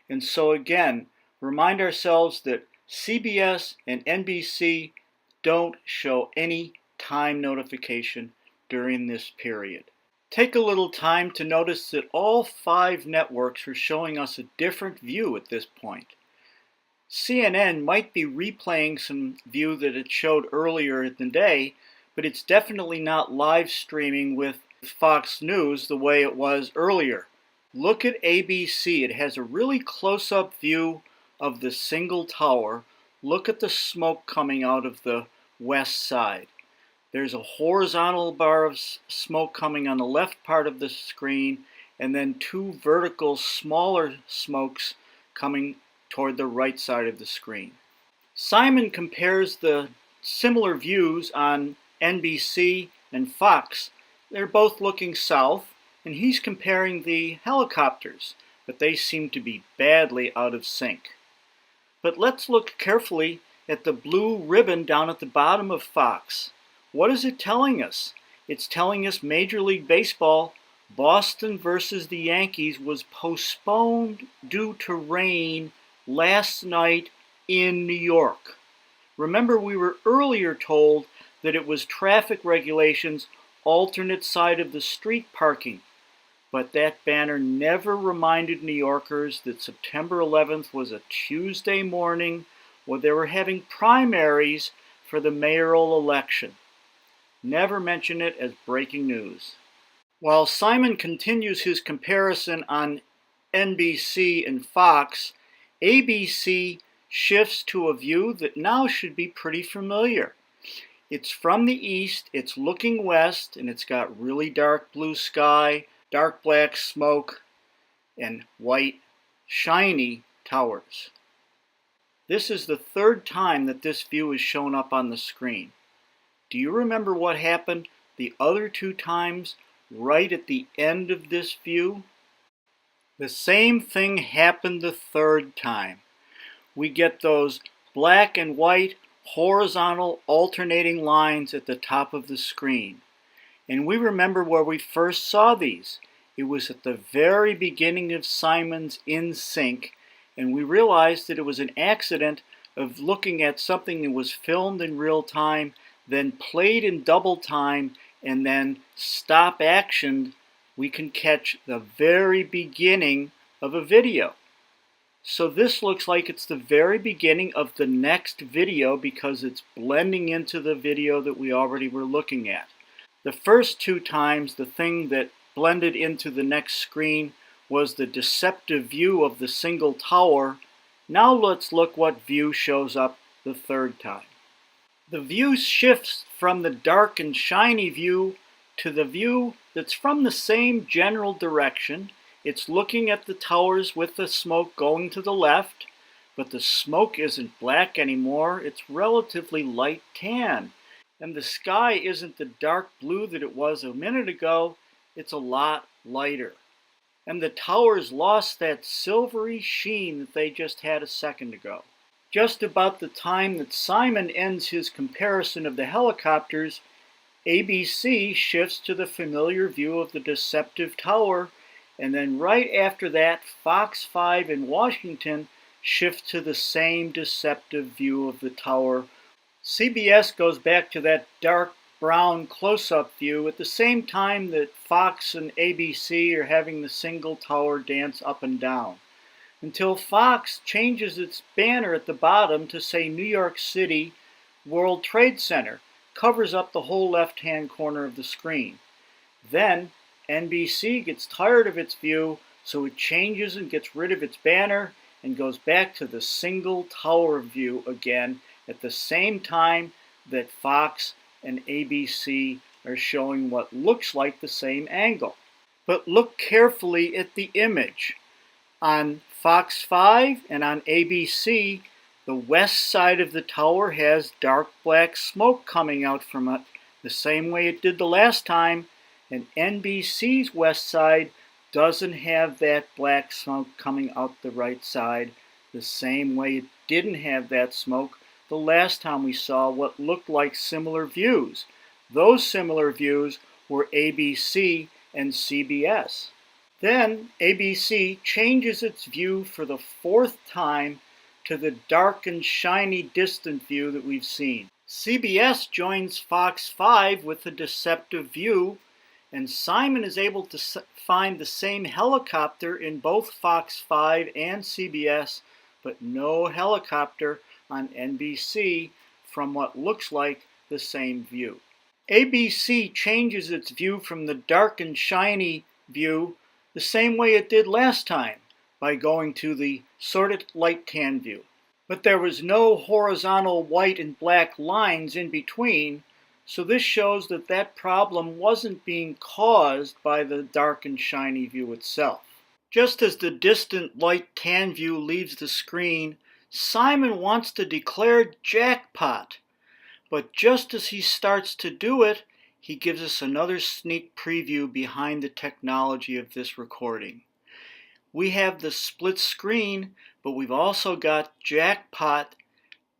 And so again, remind ourselves that CBS and NBC don't show any time notification during this period. Take a little time to notice that all 5 networks are showing us a different view at this point. CNN might be replaying some view that it showed earlier in the day, but it's definitely not live streaming with Fox News the way it was earlier. Look at ABC. It has a really close-up view of the single tower. Look at the smoke coming out of the west side. There's a horizontal bar of smoke coming on the left part of the screen, and then 2 vertical smaller smokes coming toward the right side of the screen. Simon compares the similar views on NBC and Fox. They're both looking south, and he's comparing the helicopters, but they seem to be badly out of sync. But let's look carefully at the blue ribbon down at the bottom of Fox. What is it telling us? It's telling us Major League Baseball, Boston versus the Yankees, was postponed due to rain last night in New York. Remember, we were earlier told that it was traffic regulations, alternate side of the street parking. But that banner never reminded New Yorkers that September 11th was a Tuesday morning where they were having primaries for the mayoral election. Never mention it as breaking news. While Simon continues his comparison on NBC and Fox, ABC shifts to a view that now should be pretty familiar. It's from the east, it's looking west, and it's got really dark blue sky, dark black smoke, and white, shiny towers. This is the 3rd time that this view has shown up on the screen. Do you remember what happened the other 2 times right at the end of this view? The same thing happened the 3rd time. We get those black and white horizontal alternating lines at the top of the screen. And we remember where we first saw these. It was at the very beginning of Simon's In Synch, and we realized that it was an accident of looking at something that was filmed in real time, then played in double time, and then stop actioned. We can catch the very beginning of a video. So this looks like it's the very beginning of the next video because it's blending into the video that we already were looking at. The first two times, the thing that blended into the next screen was the deceptive view of the single tower. Now let's look what view shows up the third time. The view shifts from the dark and shiny view to the view that's from the same general direction. It's looking at the towers with the smoke going to the left, but the smoke isn't black anymore. It's relatively light tan. And the sky isn't the dark blue that it was a minute ago. It's a lot lighter. And the towers lost that silvery sheen that they just had a second ago. Just about the time that Simon ends his comparison of the helicopters, ABC shifts to the familiar view of the deceptive tower, and then right after that, Fox 5 in Washington shifts to the same deceptive view of the tower. CBS goes back to that dark brown close-up view at the same time that Fox and ABC are having the single tower dance up and down, until Fox changes its banner at the bottom to say New York City World Trade Center, covers up the whole left-hand corner of the screen. Then NBC gets tired of its view, so it changes and gets rid of its banner and goes back to the single tower view again at the same time that Fox and ABC are showing what looks like the same angle. But look carefully at the image. On Fox 5 and on ABC, the west side of the tower has dark black smoke coming out from it, the same way it did the last time, and NBC's west side doesn't have that black smoke coming out the right side, the same way it didn't have that smoke the last time we saw what looked like similar views. Those similar views were ABC and CBS. Then ABC changes its view for the fourth time to the dark and shiny distant view that we've seen. CBS joins Fox 5 with the deceptive view, and Simon is able to find the same helicopter in both Fox 5 and CBS, but no helicopter on NBC from what looks like the same view. ABC changes its view from the dark and shiny view the same way it did last time, by going to the sorted light tan view. But there was no horizontal white and black lines in between, so this shows that that problem wasn't being caused by the dark and shiny view itself. Just as the distant light tan view leaves the screen, Simon wants to declare jackpot. But just as he starts to do it, he gives us another sneak preview behind the technology of this recording. We have the split screen, but we've also got jackpot.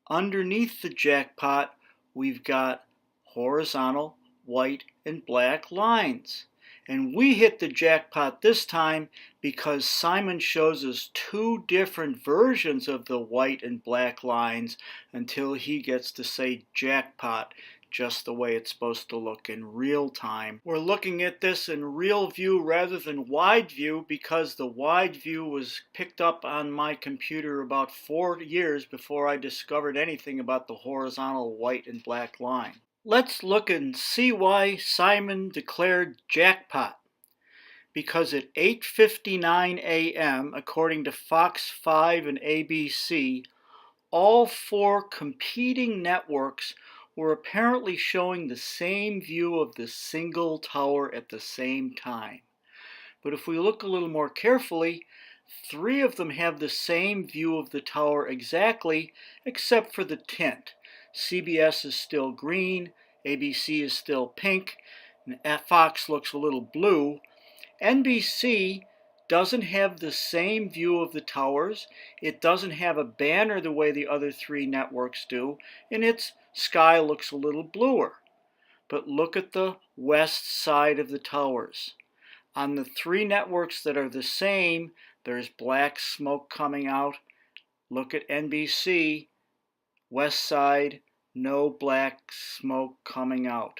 Underneath the jackpot, we've got horizontal white and black lines. And we hit the jackpot this time because Simon shows us two different versions of the white and black lines until he gets to say jackpot just the way it's supposed to look in real time. We're looking at this in real view rather than wide view because the wide view was picked up on my computer about 4 years before I discovered anything about the horizontal white and black line. Let's look and see why Simon declared jackpot. Because at 8:59 a.m., according to Fox 5 and ABC, all four competing networks were apparently showing the same view of the single tower at the same time. But if we look a little more carefully, 3 of them have the same view of the tower exactly, except for the tint. CBS is still green, ABC is still pink, and Fox looks a little blue. NBC doesn't have the same view of the towers. It doesn't have a banner the way the other 3 networks do, and its sky looks a little bluer. But look at the west side of the towers. On the 3 networks that are the same, there's black smoke coming out. Look at NBC, west side, no black smoke coming out.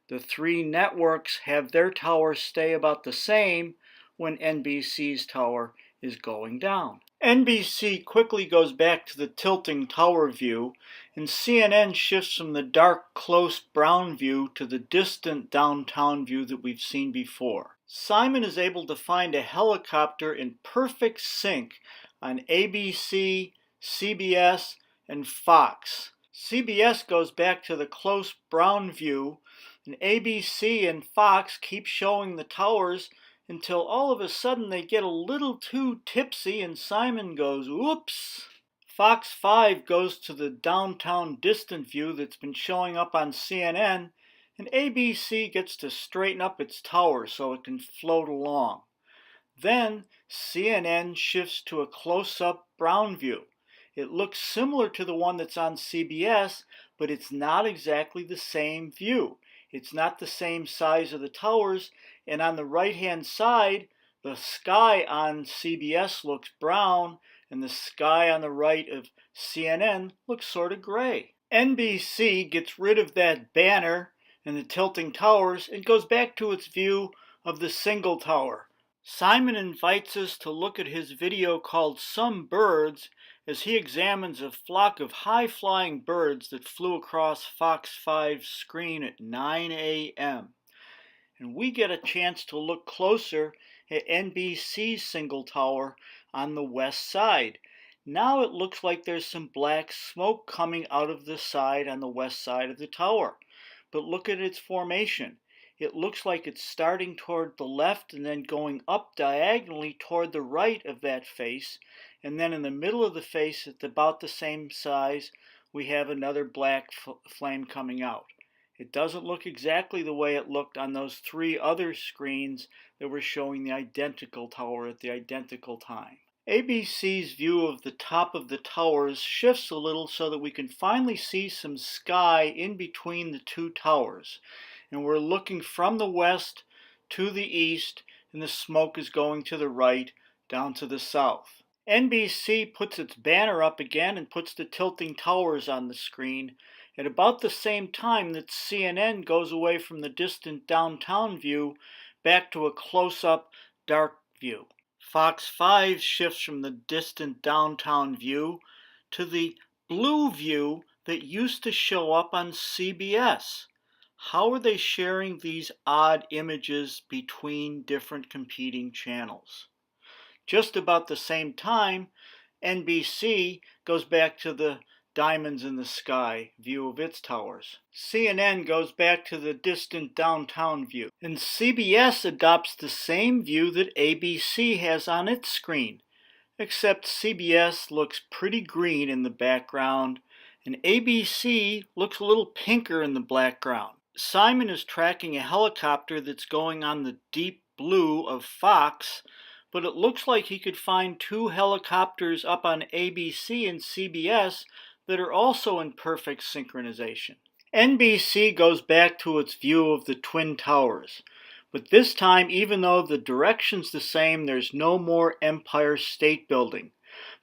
The 3 networks have their towers stay about the same when NBC's tower is going down. NBC quickly goes back to the tilting tower view, and CNN shifts from the dark, close brown view to the distant downtown view that we've seen before. Simon is able to find a helicopter in perfect sync on ABC, CBS, and Fox. CBS goes back to the close brown view, and ABC and Fox keep showing the towers until all of a sudden they get a little too tipsy and Simon goes, "Oops." Fox 5 goes to the downtown distant view that's been showing up on CNN, and ABC gets to straighten up its tower so it can float along. Then CNN shifts to a close-up brown view. It looks similar to the one that's on CBS, but it's not exactly the same view. It's not the same size of the towers, and on the right-hand side, the sky on CBS looks brown, and the sky on the right of CNN looks sort of gray. NBC gets rid of that banner and the tilting towers and goes back to its view of the single tower. Simon invites us to look at his video called Some Birds as he examines a flock of high-flying birds that flew across Fox 5's screen at 9 a.m. And we get a chance to look closer at NBC's single tower on the west side. Now it looks like there's some black smoke coming out of the side on the west side of the tower. But look at its formation. It looks like it's starting toward the left and then going up diagonally toward the right of that face. And then in the middle of the face, at about the same size, we have another black flame coming out. It doesn't look exactly the way it looked on those three other screens that were showing the identical tower at the identical time. ABC's view of the top of the towers shifts a little so that we can finally see some sky in between the two towers. And we're looking from the west to the east, and the smoke is going to the right, down to the south. NBC puts its banner up again and puts the tilting towers on the screen at about the same time that CNN goes away from the distant downtown view back to a close-up dark view. Fox 5 shifts from the distant downtown view to the blue view that used to show up on CBS. How are they sharing these odd images between different competing channels? Just about the same time, NBC goes back to the diamonds in the sky view of its towers. CNN goes back to the distant downtown view. And CBS adopts the same view that ABC has on its screen, except CBS looks pretty green in the background, and ABC looks a little pinker in the background. Simon is tracking a helicopter that's going on the deep blue of Fox, but it looks like he could find two helicopters up on ABC and CBS that are also in perfect synchronization. NBC goes back to its view of the Twin Towers, but this time, even though the direction's the same, there's no more Empire State Building.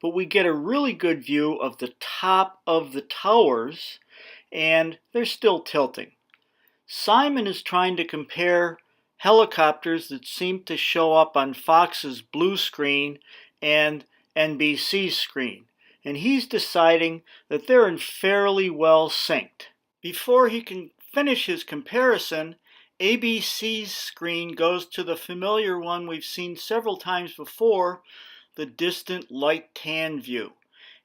But we get a really good view of the top of the towers, and they're still tilting. Simon is trying to compare helicopters that seem to show up on Fox's blue screen and NBC's screen, and he's deciding that they're in fairly well synced. Before he can finish his comparison, ABC's screen goes to the familiar one we've seen several times before, the distant light tan view.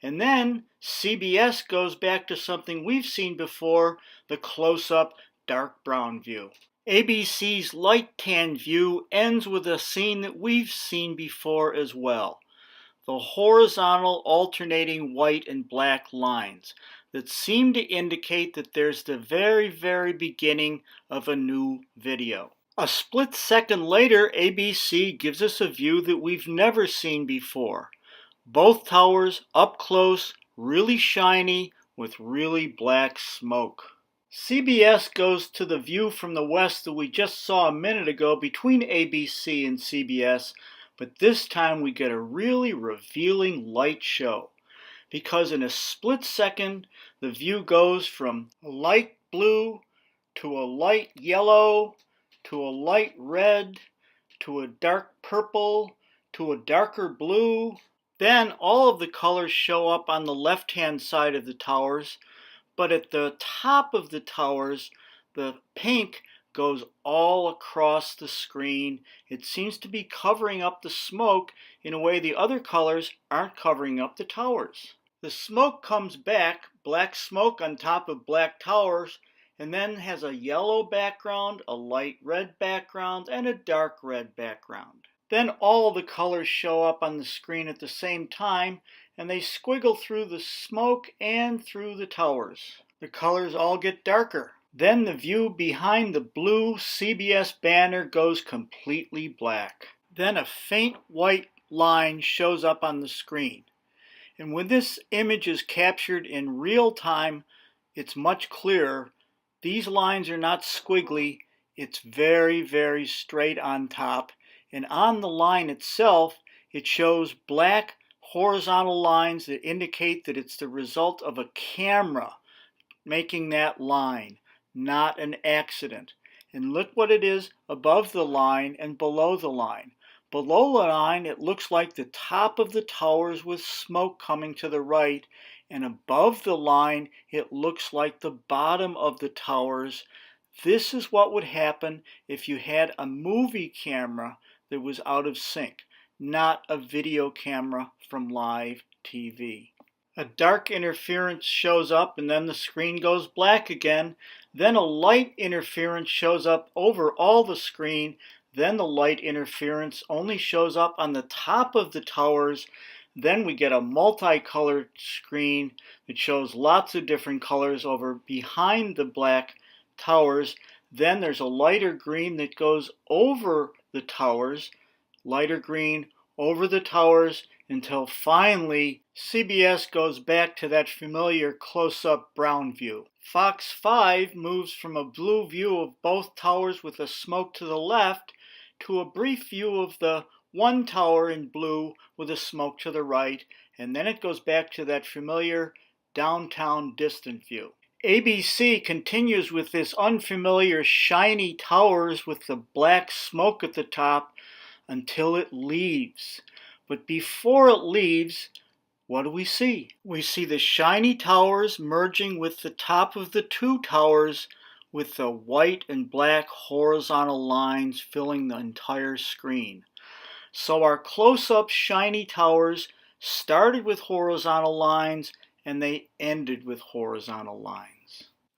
And then CBS goes back to something we've seen before, the close-up dark brown view. ABC's light tan view ends with a scene that we've seen before as well. The horizontal alternating white and black lines that seem to indicate that there's the very, very beginning of a new video. A split second later, ABC gives us a view that we've never seen before. Both towers up close, really shiny, with really black smoke. CBS goes to the view from the west that we just saw a minute ago between ABC and CBS, but this time we get a really revealing light show, because in a split second the view goes from a light blue to a light yellow to a light red to a dark purple to a darker blue. Then all of the colors show up on the left-hand side of the towers, but at the top of the towers, the pink goes all across the screen. It seems to be covering up the smoke in a way the other colors aren't covering up the towers. The smoke comes back, black smoke on top of black towers, and then has a yellow background, a light red background, and a dark red background. Then all the colors show up on the screen at the same time, and they squiggle through the smoke and through the towers. The colors all get darker. Then the view behind the blue CBS banner goes completely black. Then a faint white line shows up on the screen. And when this image is captured in real time, it's much clearer. These lines are not squiggly. It's very, very straight on top. And on the line itself, it shows black horizontal lines that indicate that it's the result of a camera making that line, not an accident. And look what it is above the line and below the line. Below the line, it looks like the top of the towers with smoke coming to the right, and above the line, it looks like the bottom of the towers. This is what would happen if you had a movie camera that was out of sync, not a video camera from live TV. A dark interference shows up and then the screen goes black again. Then a light interference shows up over all the screen. Then the light interference only shows up on the top of the towers. Then we get a multicolored screen that shows lots of different colors over behind the black towers. Then there's a lighter green that goes over the towers, lighter green over the towers, until finally CBS goes back to that familiar close-up brown view. Fox 5 moves from a blue view of both towers with the smoke to the left to a brief view of the one tower in blue with the smoke to the right, and then it goes back to that familiar downtown distant view. ABC continues with this unfamiliar shiny towers with the black smoke at the top until it leaves. But before it leaves, what do we see? We see the shiny towers merging with the top of the two towers with the white and black horizontal lines filling the entire screen. So our close-up shiny towers started with horizontal lines and they ended with horizontal lines.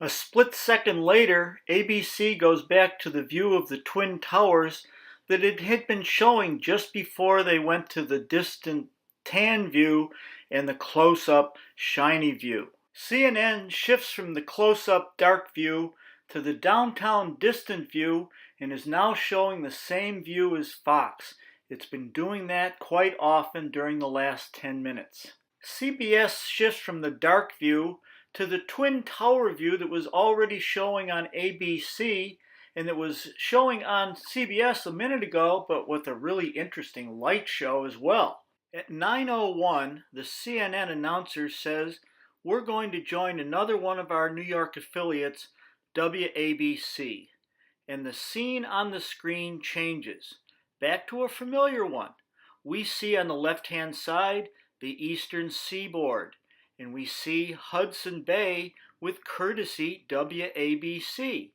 A split second later, ABC goes back to the view of the twin towers that it had been showing just before they went to the distant tan view and the close-up shiny view. CNN shifts from the close-up dark view to the downtown distant view and is now showing the same view as Fox. It's been doing that quite often during the last 10 minutes. CBS shifts from the dark view to the twin tower view that was already showing on ABC and that was showing on CBS a minute ago, but with a really interesting light show as well. At 9:01, the CNN announcer says, "We're going to join another one of our New York affiliates, WABC." And the scene on the screen changes. Back to a familiar one. We see on the left-hand side the eastern seaboard, and we see Hudson Bay with courtesy WABC.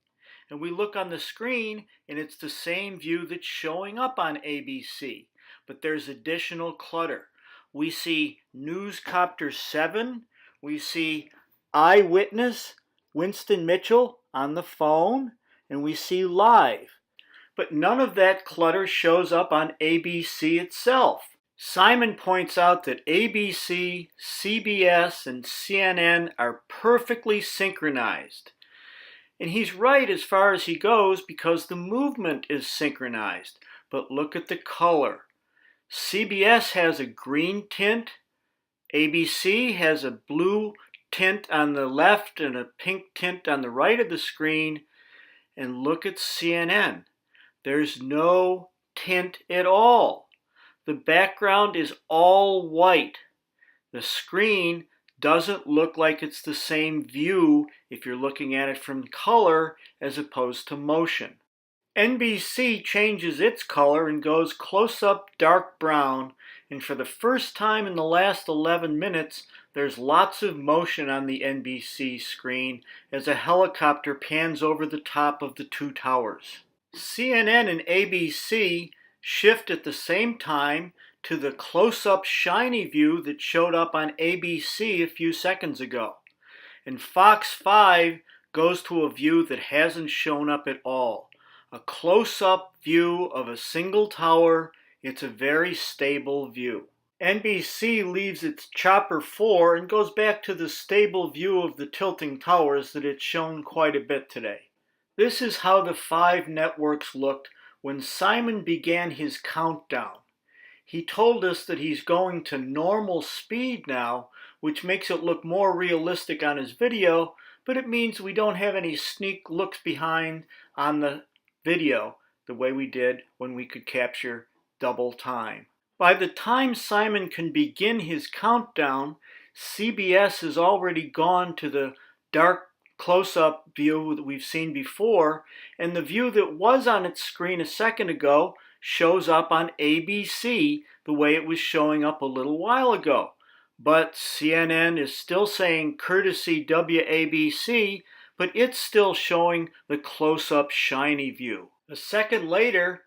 And we look on the screen, and it's the same view that's showing up on ABC, but there's additional clutter. We see Newscopter 7, we see Eyewitness, Winston Mitchell on the phone, and we see Live. But none of that clutter shows up on ABC itself. Simon points out that ABC, CBS, and CNN are perfectly synchronized. And he's right as far as he goes because the movement is synchronized. But look at the color. CBS has a green tint, ABC has a blue tint on the left and a pink tint on the right of the screen, and look at CNN. There's no tint at all. The background is all white. The screen doesn't look like it's the same view if you're looking at it from color as opposed to motion. NBC changes its color and goes close-up dark brown, And for the first time in the last 11 minutes, there's lots of motion on the NBC screen as a helicopter pans over the top of the two towers. CNN and ABC shift at the same time to the close-up shiny view that showed up on ABC a few seconds ago. And Fox 5 goes to a view that hasn't shown up at all. A close-up view of a single tower. It's a very stable view. NBC leaves its Chopper 4 and goes back to the stable view of the tilting towers that it's shown quite a bit today. This is how the 5 networks looked when Simon began his countdown. He told us that he's going to normal speed now, which makes it look more realistic on his video, but it means we don't have any sneak looks behind on the video the way we did when we could capture double time. By the time Simon can begin his countdown, CBS has already gone to the dark close-up view that we've seen before, and the view that was on its screen a second ago shows up on ABC the way it was showing up a little while ago. But CNN is still saying courtesy WABC, but it's still showing the close-up shiny view. A second later,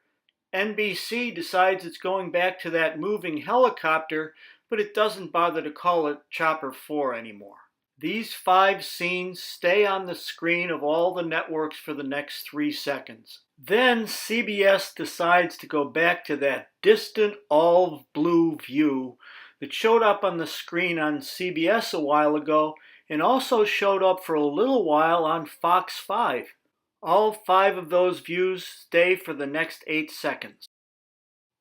NBC decides it's going back to that moving helicopter, but it doesn't bother to call it Chopper 4 anymore. These 5 scenes stay on the screen of all the networks for the next 3 seconds. Then CBS decides to go back to that distant olive blue view that showed up on the screen on CBS a while ago and also showed up for a little while on Fox 5. All 5 of those views stay for the next 8 seconds.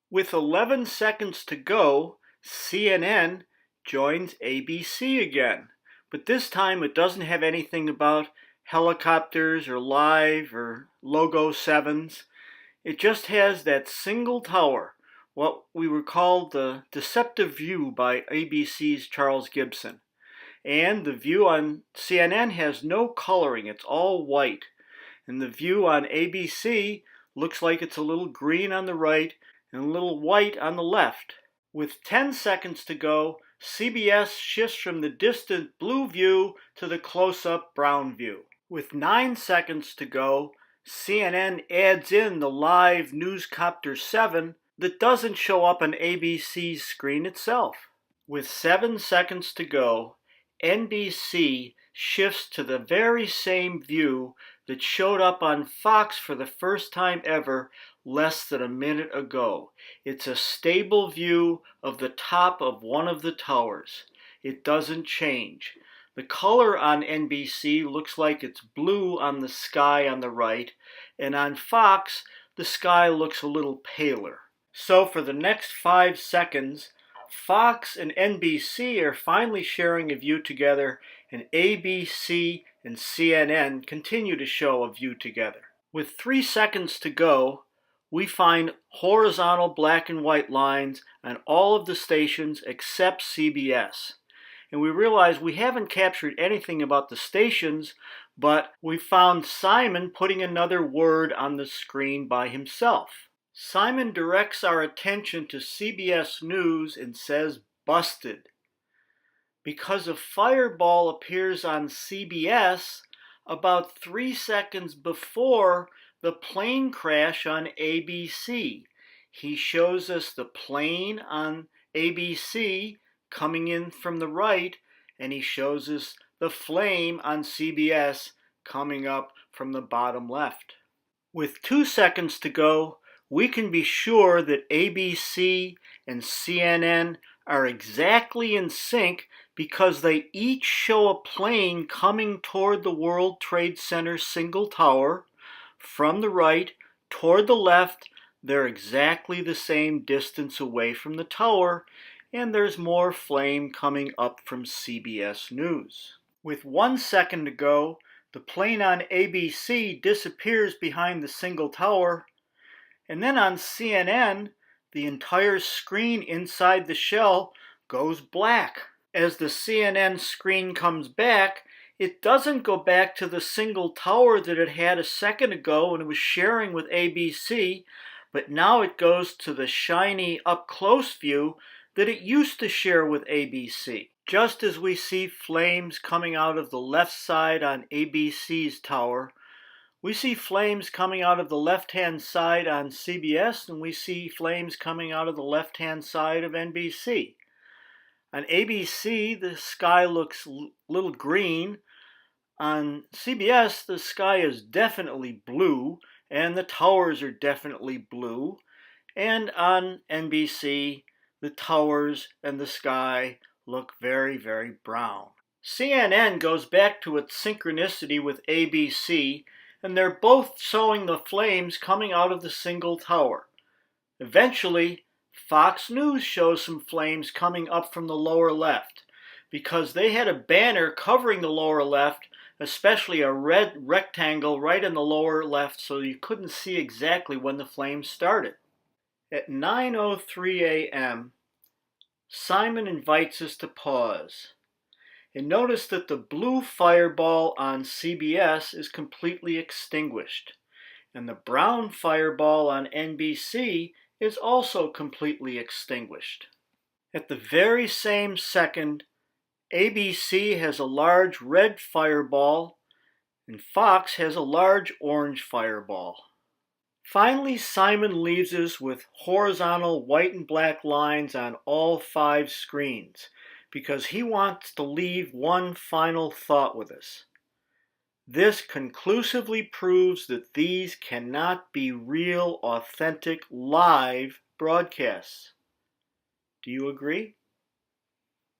With 11 seconds to go, CNN joins ABC again. But this time it doesn't have anything about helicopters or live or logo 7s. It just has that single tower, what we were called the deceptive view by ABC's Charles Gibson. And the view on CNN has no coloring, it's all white. And the view on ABC looks like it's a little green on the right and a little white on the left. With 10 seconds to go, CBS shifts from the distant blue view to the close-up brown view. With 9 seconds to go, CNN adds in the live Newscopter 7 that doesn't show up on ABC's screen itself. With 7 seconds to go, NBC shifts to the very same view that showed up on Fox for the first time ever less than a minute ago. It's a stable view of the top of one of the towers. It doesn't change. The color on NBC looks like it's blue on the sky on the right, and on Fox, the sky looks a little paler. So for the next 5 seconds, Fox and NBC are finally sharing a view together, and ABC and CNN continue to show a view together. With 3 seconds to go, we find horizontal black and white lines on all of the stations except CBS. And we realize we haven't captured anything about the stations, but we found Simon putting another word on the screen by himself. Simon directs our attention to CBS News and says, "Busted." Because a fireball appears on CBS about 3 seconds before the plane crash on ABC. He shows us the plane on ABC coming in from the right, and he shows us the flame on CBS coming up from the bottom left. With 2 seconds to go, we can be sure that ABC and CNN are exactly in sync because they each show a plane coming toward the World Trade Center single tower. From the right toward the left, they're exactly the same distance away from the tower, and there's more flame coming up from CBS News. With 1 second to go, the plane on ABC disappears behind the single tower, and then on CNN, the entire screen inside the shell goes black. As the CNN screen comes back, it doesn't go back to the single tower that it had a second ago when it was sharing with ABC, but now it goes to the shiny up-close view that it used to share with ABC. Just as we see flames coming out of the left side on ABC's tower, we see flames coming out of the left-hand side on CBS, and we see flames coming out of the left-hand side of NBC. On ABC, the sky looks a little green. On CBS, the sky is definitely blue, and the towers are definitely blue. And on NBC, the towers and the sky look very, very brown. CNN goes back to its synchronicity with ABC, and they're both showing the flames coming out of the single tower. Eventually, Fox News shows some flames coming up from the lower left, because they had a banner covering the lower left, especially a red rectangle right in the lower left, so you couldn't see exactly when the flames started. At 9:03 a.m., Simon invites us to pause and notice that the blue fireball on CBS is completely extinguished, and the brown fireball on NBC is also completely extinguished. At the very same second, ABC has a large red fireball and Fox has a large orange fireball. Finally, Simon leaves us with horizontal white and black lines on all 5 screens because he wants to leave one final thought with us. This conclusively proves that these cannot be real, authentic, live broadcasts. Do you agree?